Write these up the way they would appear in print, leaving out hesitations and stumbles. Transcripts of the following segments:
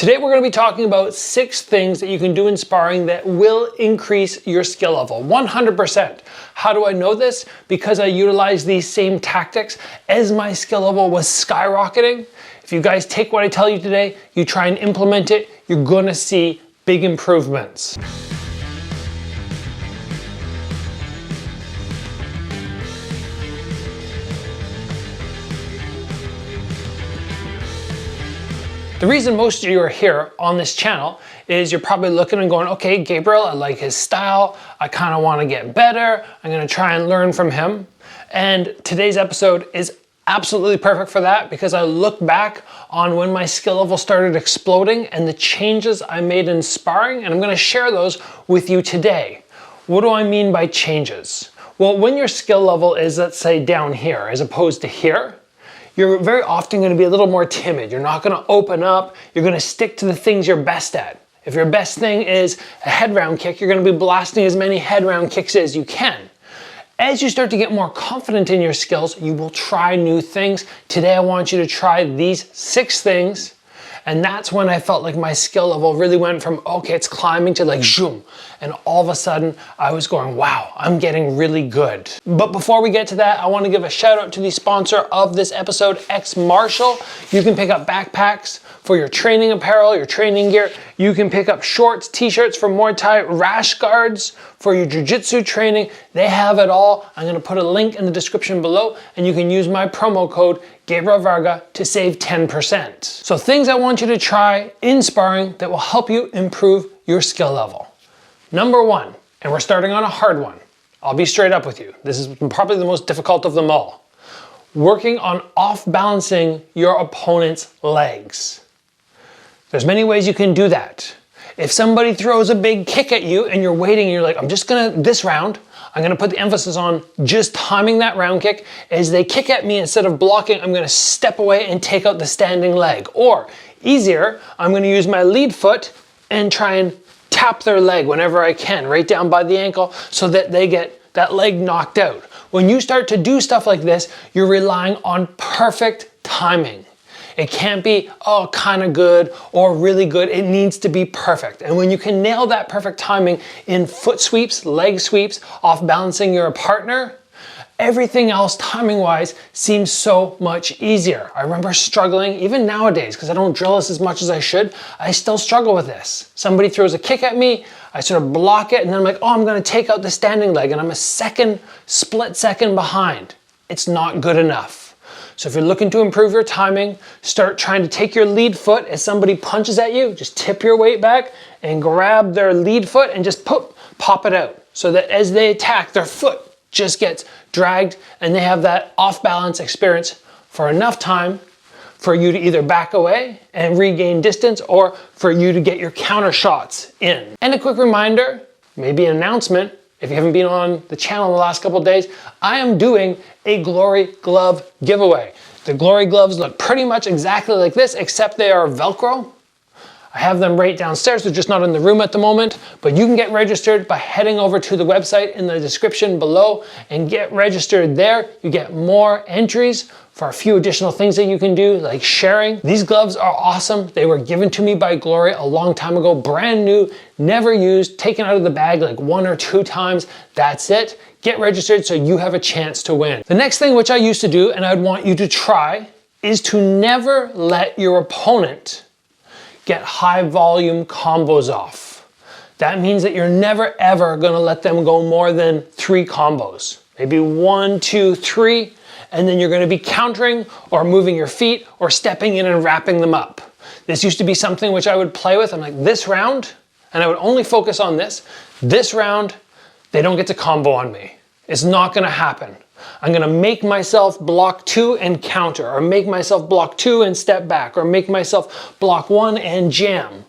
Today we're going to be talking about 6 things that you can do in sparring that will increase your skill level 100%. How do I know this? Because I utilize these same tactics as my skill level was skyrocketing. If you guys take what I tell you today, you try and implement it, you're going to see big improvements. The reason most of you are here on this channel is you're probably looking and going, okay, Gabriel, I like his style. I kind of want to get better. I'm going to try and learn from him. And today's episode is absolutely perfect for that because I look back on when my skill level started exploding and the changes I made in sparring, and I'm going to share those with you today. What do I mean by changes? Well, when your skill level is, let's say, down here as opposed to here, you're very often going to be a little more timid. You're not going to open up. You're going to stick to the things you're best at. If your best thing is a head round kick, you're going to be blasting as many head round kicks as you can. As you start to get more confident in your skills, you will try new things. Today I want you to try these 6 things. And that's when I felt like my skill level really went from, okay, it's climbing to like zoom. And all of a sudden I was going, wow, I'm getting really good. But before we get to that, I want to give a shout out to the sponsor of this episode, XMartial. You can pick up backpacks for your training apparel, your training gear. You can pick up shorts, t-shirts for Muay Thai, rash guards for your jiu-jitsu training. They have it all. I'm going to put a link in the description below and you can use my promo code Gabriel Varga to save 10%. So things I want you to try in sparring that will help you improve your skill level. Number 1, and we're starting on a hard one. I'll be straight up with you. This is probably the most difficult of them all. Working on off-balancing your opponent's legs. There's many ways you can do that. If somebody throws a big kick at you and you're waiting and you're like, I'm just gonna, this round, I'm gonna put the emphasis on just timing that round kick. As they kick at me, instead of blocking, I'm gonna step away and take out the standing leg. Or easier, I'm gonna use my lead foot and try and tap their leg whenever I can, right down by the ankle, so that they get that leg knocked out. When you start to do stuff like this, you're relying on perfect timing. It can't be, oh, kind of good or really good. It needs to be perfect. And when you can nail that perfect timing in foot sweeps, leg sweeps, off balancing your partner, everything else timing-wise seems so much easier. I remember struggling, even nowadays, because I don't drill this as much as I should, I still struggle with this. Somebody throws a kick at me, I sort of block it, and then I'm like, oh, I'm gonna take out the standing leg, and I'm a split second behind. It's not good enough. So if you're looking to improve your timing, start trying to take your lead foot as somebody punches at you, just tip your weight back and grab their lead foot and just pop it out. So that as they attack, their foot just gets dragged and they have that off balance experience for enough time for you to either back away and regain distance or for you to get your counter shots in. And a quick reminder, maybe an announcement, if you haven't been on the channel in the last couple of days, I am doing a Glory Glove giveaway. The Glory Gloves look pretty much exactly like this, except they are Velcro. I have them right downstairs, they're just not in the room at the moment, but you can get registered by heading over to the website in the description below and get registered there. You get more entries for a few additional things that you can do, like sharing. These gloves are awesome. They were given to me by Glory a long time ago, brand new, never used, taken out of the bag like 1 or 2 times. That's it. Get registered so you have a chance to win. The next thing which I used to do, and I'd want you to try, is to never let your opponent get high volume combos off. That means that you're never ever gonna let them go more than 3 combos. Maybe 1, 2, 3, and then you're gonna be countering or moving your feet or stepping in and wrapping them up. This used to be something which I would play with. I'm like, this round, and I would only focus on this. This round, they don't get to combo on me. It's not gonna happen. I'm gonna make myself block 2 and counter, or make myself block 2 and step back, or make myself block 1 and jam.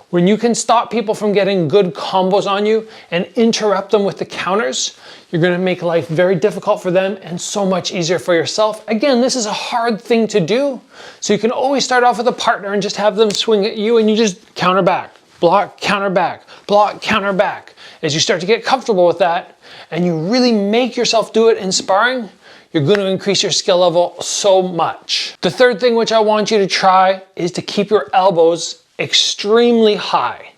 When you can stop people from getting good combos on you and interrupt them with the counters, you're gonna make life very difficult for them and so much easier for yourself. Again, this is a hard thing to do, so you can always start off with a partner and just have them swing at you and you just counter back, block, counter back, block, counter back. As you start to get comfortable with that, and you really make yourself do it in sparring, you're going to increase your skill level so much. The third thing which I want you to try is to keep your elbows extremely high.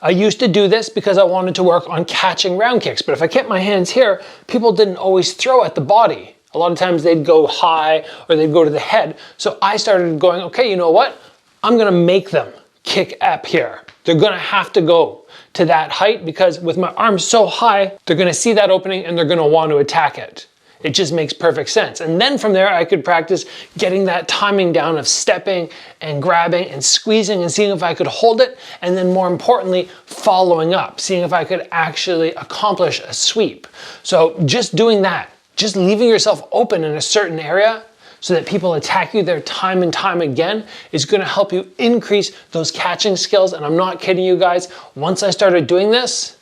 I used to do this because I wanted to work on catching round kicks, but if I kept my hands here, people didn't always throw at the body. A lot of times they'd go high or they'd go to the head. So I started going, okay, you know what? I'm gonna make them kick up here. They're gonna have to go to that height because with my arms so high, they're gonna see that opening and they're gonna want to attack it. It just makes perfect sense. And then from there, I could practice getting that timing down of stepping and grabbing and squeezing and seeing if I could hold it. And then more importantly, following up, seeing if I could actually accomplish a sweep. So just doing that, just leaving yourself open in a certain area so that people attack you there time and time again is gonna help you increase those catching skills. And I'm not kidding you guys, once I started doing this,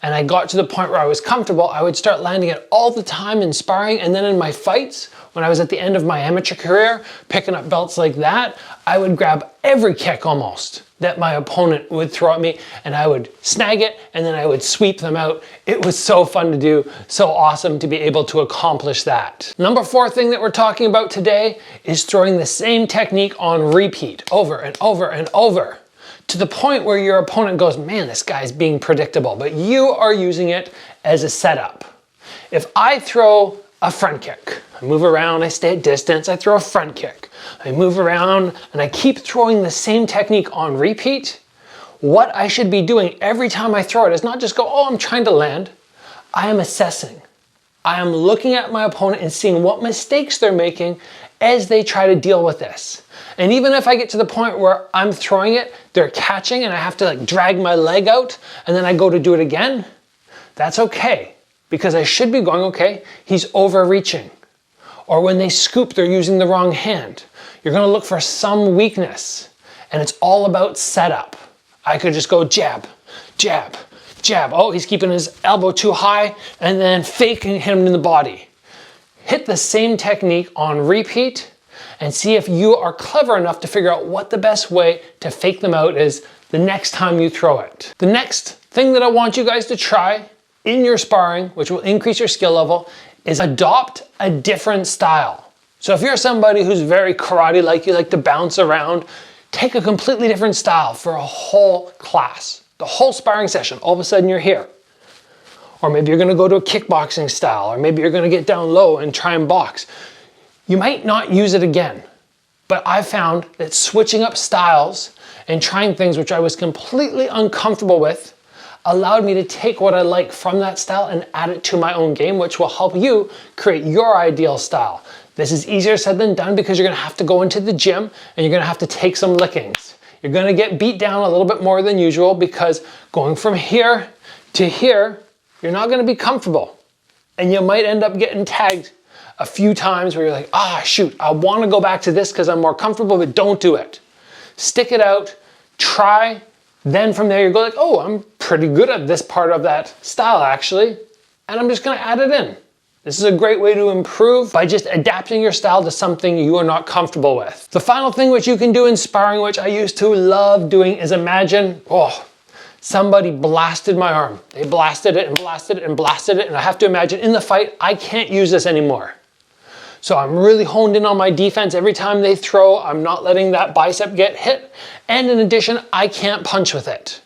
and I got to the point where I was comfortable, I would start landing it all the time in sparring, and then in my fights, when I was at the end of my amateur career, picking up belts like that, I would grab every kick almost that my opponent would throw at me, and I would snag it, and then I would sweep them out. It was so fun to do, so awesome to be able to accomplish that. Number 4 thing that we're talking about today is throwing the same technique on repeat, over and over and over, to the point where your opponent goes, man, this guy's being predictable, but you are using it as a setup. If I throw a front kick, I move around, I stay at distance, I throw a front kick, I move around, and I keep throwing the same technique on repeat, what I should be doing every time I throw it is not just go, oh, I'm trying to land. I am assessing. I am looking at my opponent and seeing what mistakes they're making as they try to deal with this. And even if I get to the point where I'm throwing it, they're catching and I have to like drag my leg out and then I go to do it again, that's okay. Because I should be going, okay, he's overreaching. Or when they scoop, they're using the wrong hand. You're gonna look for some weakness and it's all about setup. I could just go jab, jab, jab. Oh, he's keeping his elbow too high and then faking him in the body. Hit the same technique on repeat and see if you are clever enough to figure out what the best way to fake them out is the next time you throw it. The next thing that I want you guys to try in your sparring, which will increase your skill level, is adopt a different style. So if you're somebody who's very karate-like, you like to bounce around, take a completely different style for a whole class. The whole sparring session, all of a sudden you're here. Or maybe you're gonna go to a kickboxing style, or maybe you're gonna get down low and try and box. You might not use it again, but I found that switching up styles and trying things which I was completely uncomfortable with allowed me to take what I like from that style and add it to my own game, which will help you create your ideal style. This is easier said than done because you're gonna have to go into the gym and you're gonna have to take some lickings. You're gonna get beat down a little bit more than usual because going from here to here, you're not gonna be comfortable. And you might end up getting tagged a few times where you're like, ah, shoot, I wanna go back to this because I'm more comfortable, but don't do it. Stick it out, try, then from there you go like, oh, I'm pretty good at this part of that style actually, and I'm just gonna add it in. This is a great way to improve by just adapting your style to something you are not comfortable with. The final thing which you can do in sparring, which I used to love doing, is imagine, oh, somebody blasted my arm. They blasted it and blasted it and blasted it, and I have to imagine in the fight, I can't use this anymore. So I'm really honed in on my defense. Every time they throw, I'm not letting that bicep get hit. And in addition, I can't punch with it.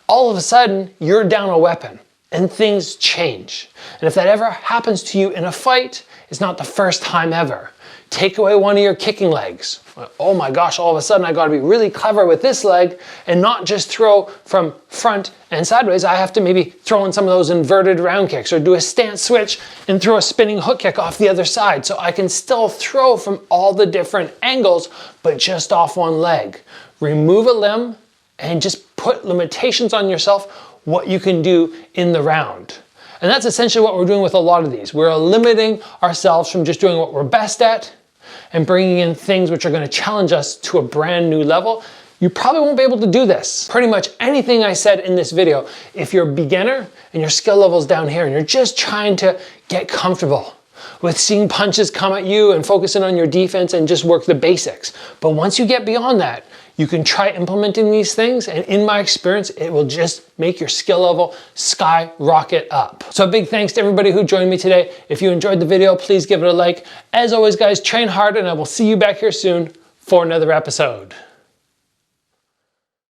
All of a sudden, you're down a weapon and things change. And if that ever happens to you in a fight, it's not the first time ever. Take away one of your kicking legs. Oh my gosh, all of a sudden I gotta be really clever with this leg and not just throw from front and sideways. I have to maybe throw in some of those inverted round kicks or do a stance switch and throw a spinning hook kick off the other side so I can still throw from all the different angles, but just off one leg. Remove a limb and just put limitations on yourself what you can do in the round. And that's essentially what we're doing with a lot of these. We're limiting ourselves from just doing what we're best at and bringing in things which are going to challenge us to a brand new level. You probably won't be able to do this. Pretty much anything I said in this video, if you're a beginner and your skill level's down here and you're just trying to get comfortable with seeing punches come at you and focusing on your defense and just work the basics. But once you get beyond that, you can try implementing these things, and in my experience, it will just make your skill level skyrocket up. So a big thanks to everybody who joined me today. If you enjoyed the video, please give it a like. As always, guys, train hard, and I will see you back here soon for another episode.